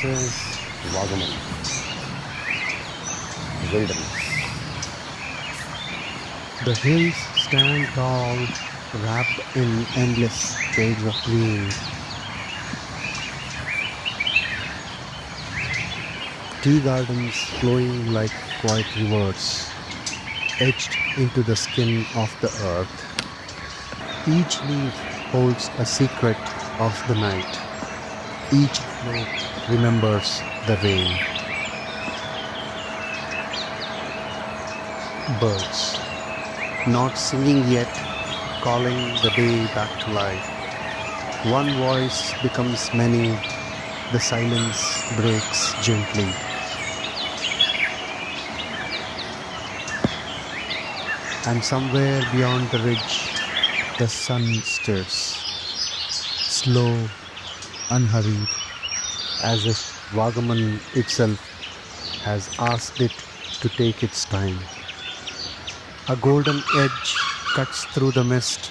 This is Vagamon, wilderness. The hills stand tall, wrapped in endless shades of green. Tea gardens flowing like quiet rivers, etched into the skin of the earth. Each leaf holds a secret of the night. Each float remembers the rain. Birds, not singing yet, calling the day back to life. One voice becomes many, the silence breaks gently. And somewhere beyond the ridge, the sun stirs, slow, unhurried, as if Vagamon itself has asked it to take its time. A golden edge cuts through the mist,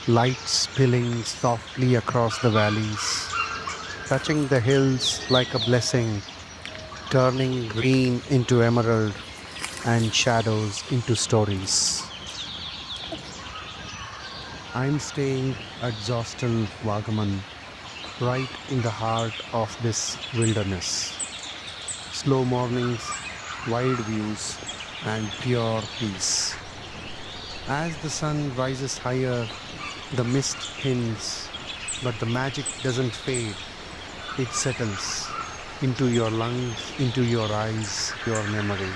light spilling softly across the valleys, touching the hills like a blessing, turning green into emerald and shadows into stories. I'm staying at Zostel Vagamon, right in the heart of this wilderness. Slow mornings, wide views, and pure peace. As the sun rises higher, the mist thins, but the magic doesn't fade. It settles into your lungs, into your eyes, your memory.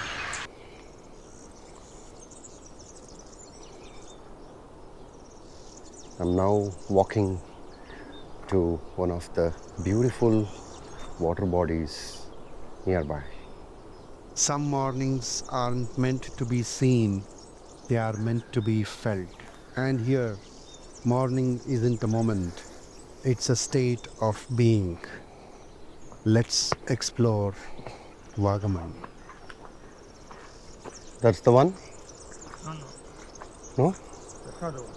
I'm now walking to one of the beautiful water bodies nearby. Some mornings aren't meant to be seen, they are meant to be felt. And here, morning isn't a moment, it's a state of being. Let's explore Vagamon. That's the one? No, no, No? that's not the one.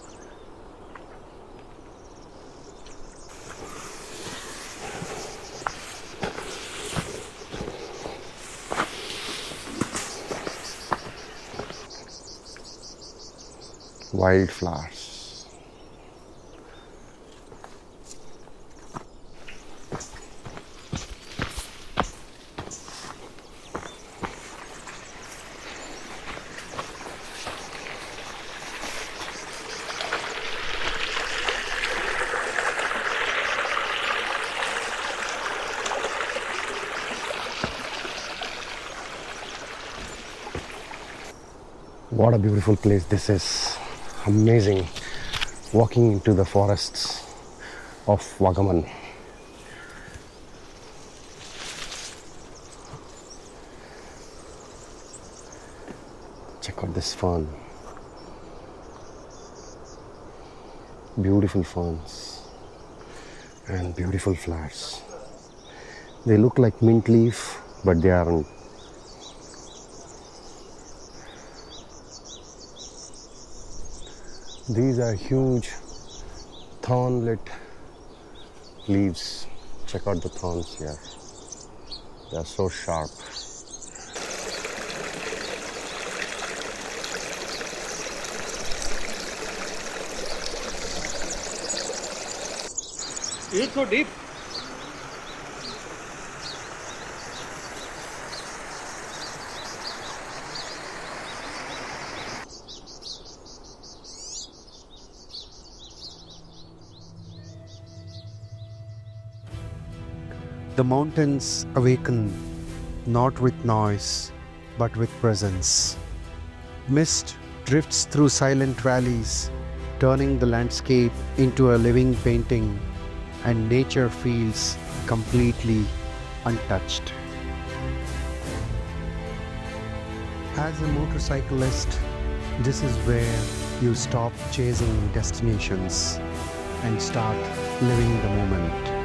Wildflowers. What a beautiful place this is. Amazing. Walking into the forests of Vagamon. Check out this fern. Beautiful ferns and beautiful flowers. They look like mint leaf, but they aren't. These are huge thorn-lit leaves. Check out the thorns here. They are so sharp. It's so deep. The mountains awaken, not with noise, but with presence. Mist drifts through silent valleys, turning the landscape into a living painting, and nature feels completely untouched. As a motorcyclist, this is where you stop chasing destinations and start living the moment.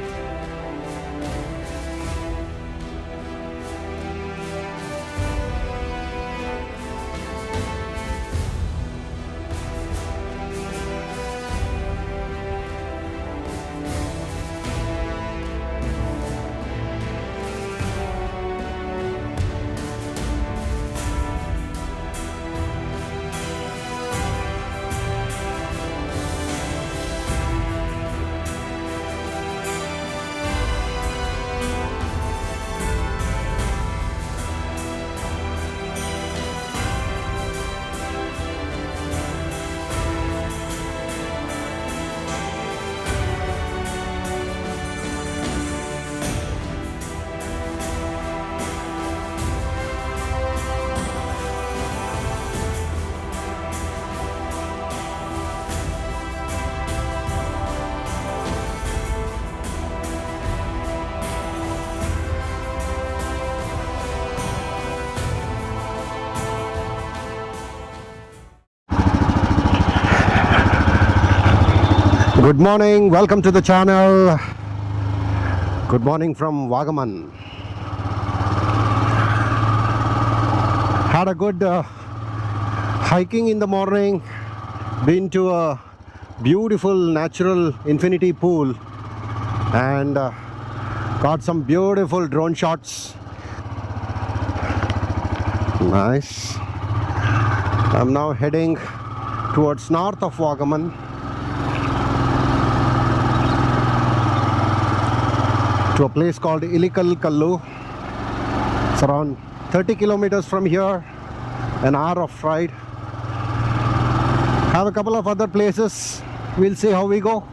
Good morning, welcome to the channel. Good morning from Vagamon. Had a good hiking in the morning. Been to a beautiful natural infinity pool and got some beautiful drone shots. Nice. I'm now heading towards north of Vagamon. To a place called Ilikal Kallu. It's around 30 kilometers from here, an hour of ride. Have a couple of other places. We'll see how we go.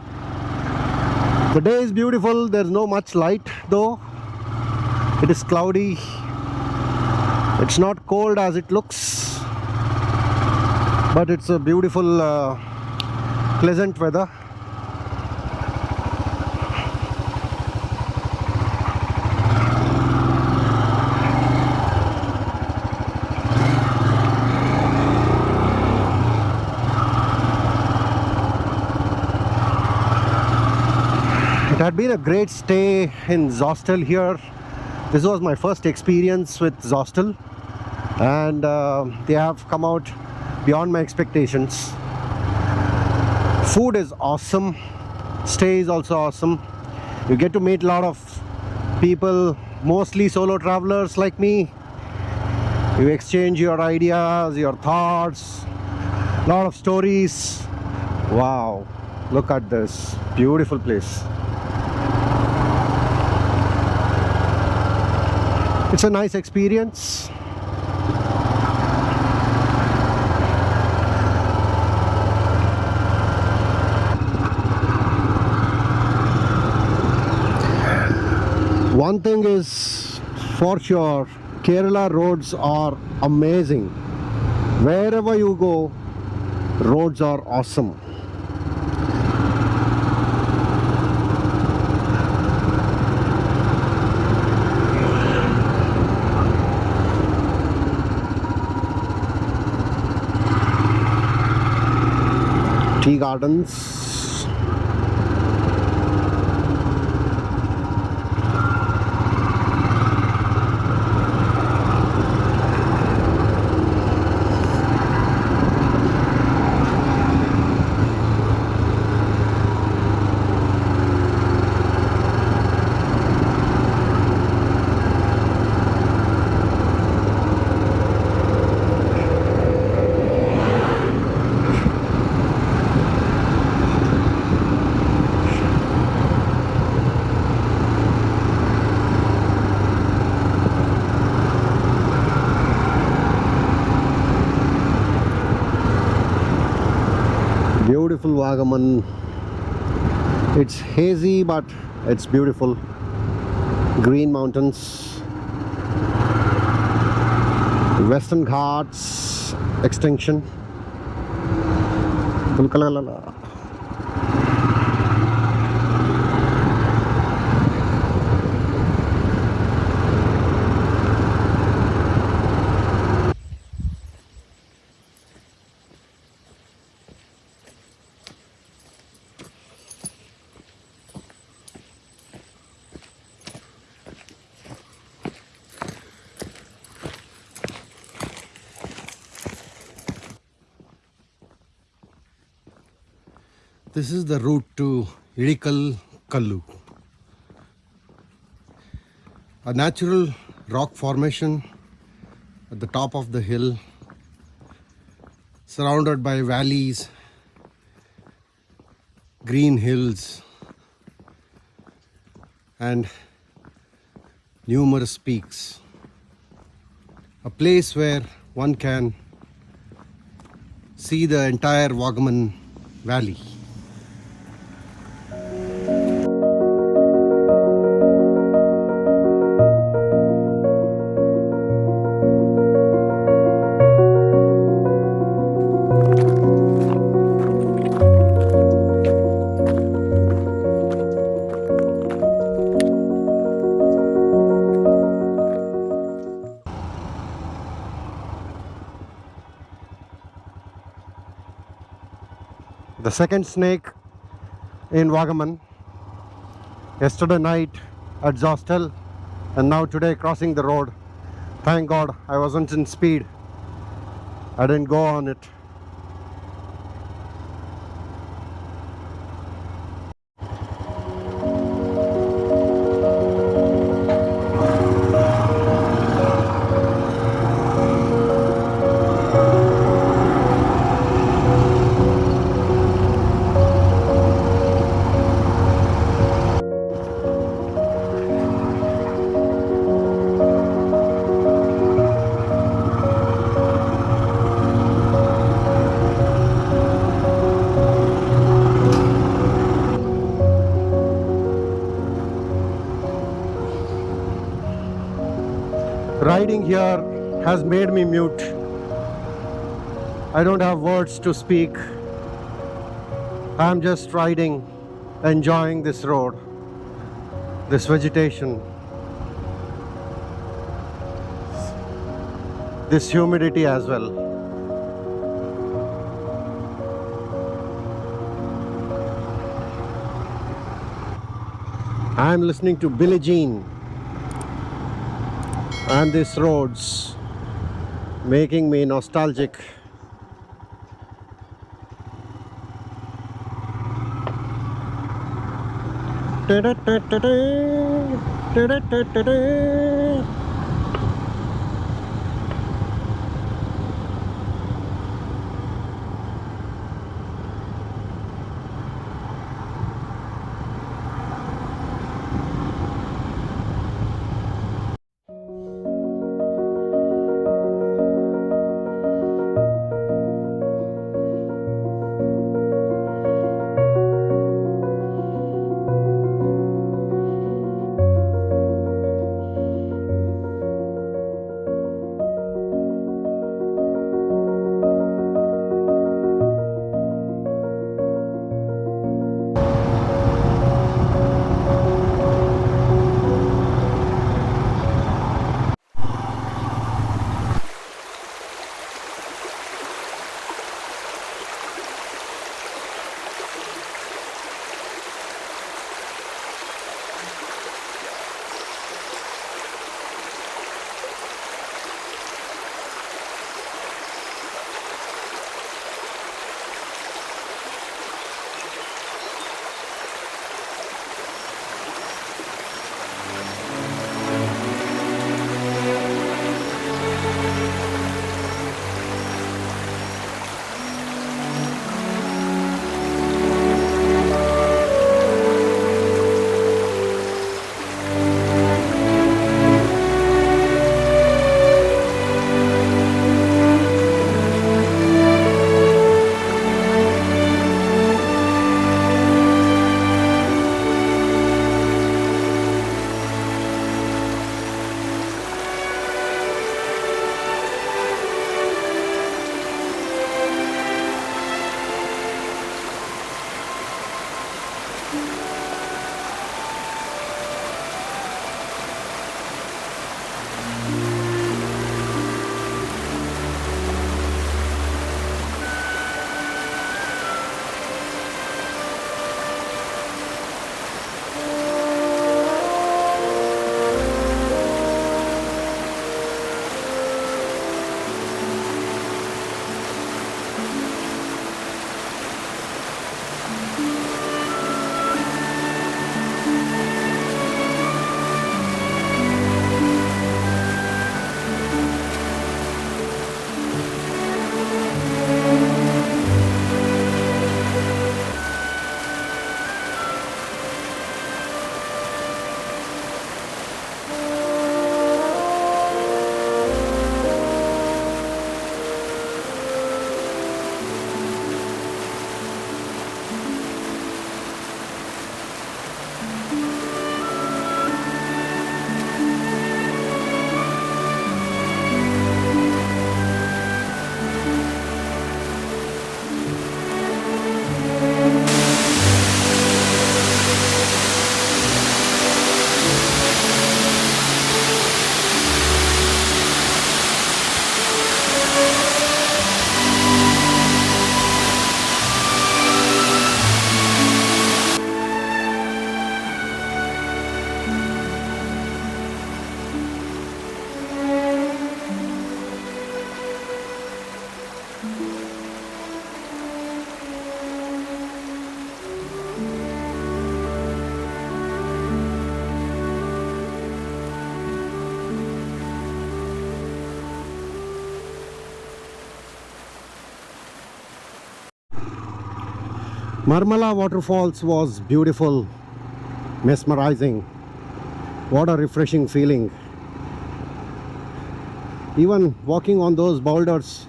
The day is beautiful. There's no much light though. It is cloudy. It's not cold as it looks, but it's a beautiful, pleasant weather. It had been a great stay in Zostel here. This was my first experience with Zostel, and they have come out beyond my expectations. Food is awesome. Stay is also awesome. You get to meet a lot of people, mostly solo travelers like me. You exchange your ideas, your thoughts, a lot of stories. Wow, look at this beautiful place. It's a nice experience. One thing is for sure, Kerala roads are amazing. Wherever you go, roads are awesome. Tea gardens. Beautiful Vagamon. It's hazy, but it's beautiful. Green mountains. Western Ghats extension. Tulkalalala. This is the route to Ilikal Kallu, a natural rock formation at the top of the hill, surrounded by valleys, green hills, and numerous peaks. A place where one can see the entire Vagamon Valley. The second snake in Vagamon. Yesterday night at Zostel, and now today crossing the road. Thank God I wasn't in speed. I didn't go on it. Riding here has made me mute. I don't have words to speak. I'm just riding, enjoying this road, this vegetation, this humidity as well. I'm listening to Billie Jean and these roads making me nostalgic. Marmala Waterfalls was beautiful, mesmerizing. What a refreshing feeling. Even walking on those boulders,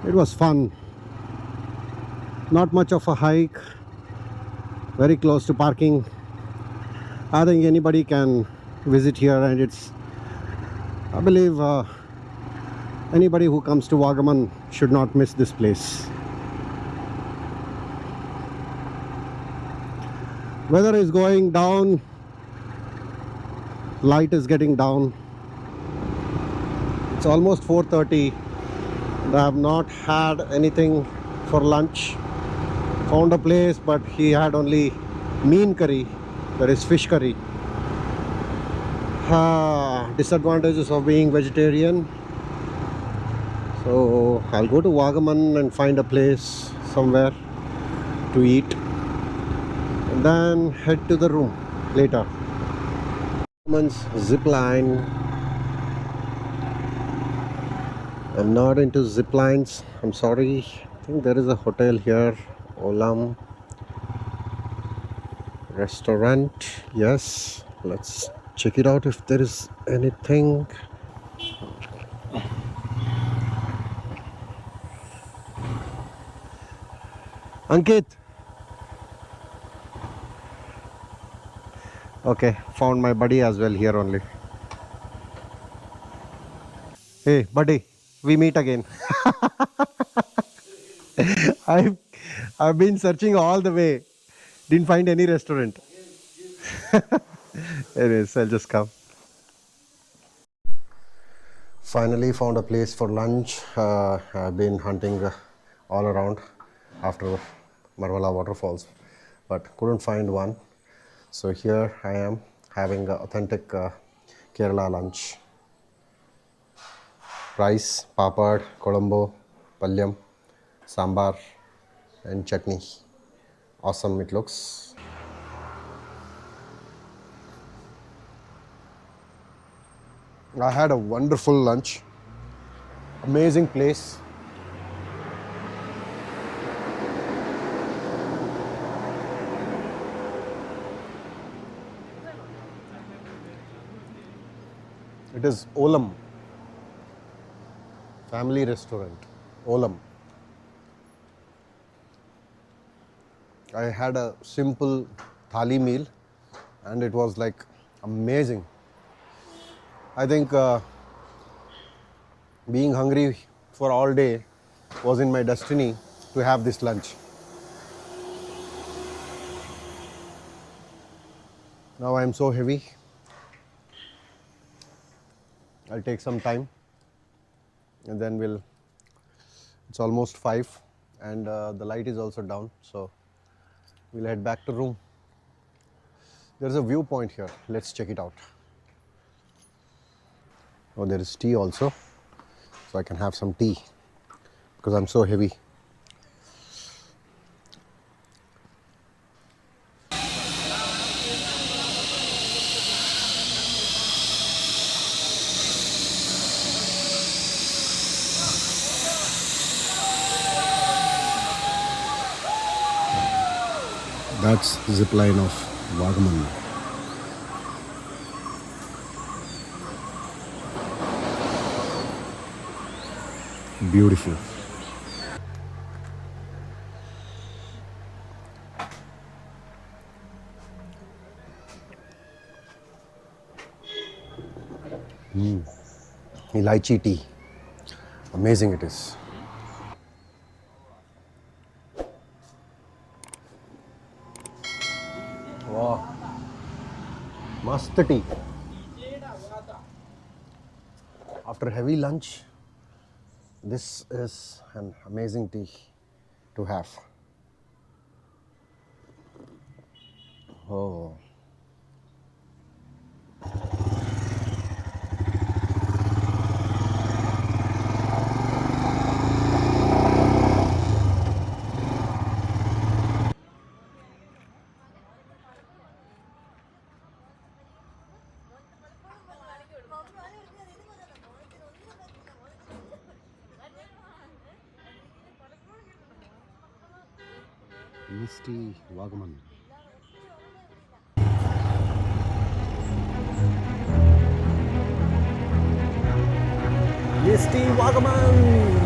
it was fun. Not much of a hike, very close to parking. I think anybody can visit here, and I believe anybody who comes to Vagamon should not miss this place. Weather is going down, light is getting down. It's almost 4:30. I have not had anything for lunch. Found a place, but he had only mean curry, that is fish curry. Disadvantages of being vegetarian. So I'll go to Vagamon and find a place somewhere to eat, and then head to the room later. Vagamon's zip line. I'm not into zip lines, I'm sorry. I think there is a hotel here, Olam restaurant. Yes, let's check it out if there is anything. Ankit. Okay, found my buddy as well here only. Hey buddy, we meet again. I've I've been searching all the way, didn't find any restaurant. Anyways, I'll just come. Finally found a place for lunch. I've been hunting all around after Marmala Waterfalls, but couldn't find one. So here I am having authentic Kerala lunch. Rice, papad, kolombo, palyam, sambar and chutney. Awesome it looks. I had a wonderful lunch. Amazing place. It is Olam family restaurant. Olam. I had a simple thali meal and it was like amazing. I think being hungry for all day was in my destiny to have this lunch. Now I am so heavy. I'll take some time and then it's almost 5 and the light is also down, so we'll head back to room. There's a viewpoint here. Let's check it out. Oh, there is tea also, so I can have some tea because I'm so heavy. That's the zip line of Vagamon. Beautiful. Elaichi tea. Amazing it is. Wow. Mast tea. After heavy lunch, this is an amazing tea to have. Oh. Misty Vagamon. Misty Vagamon!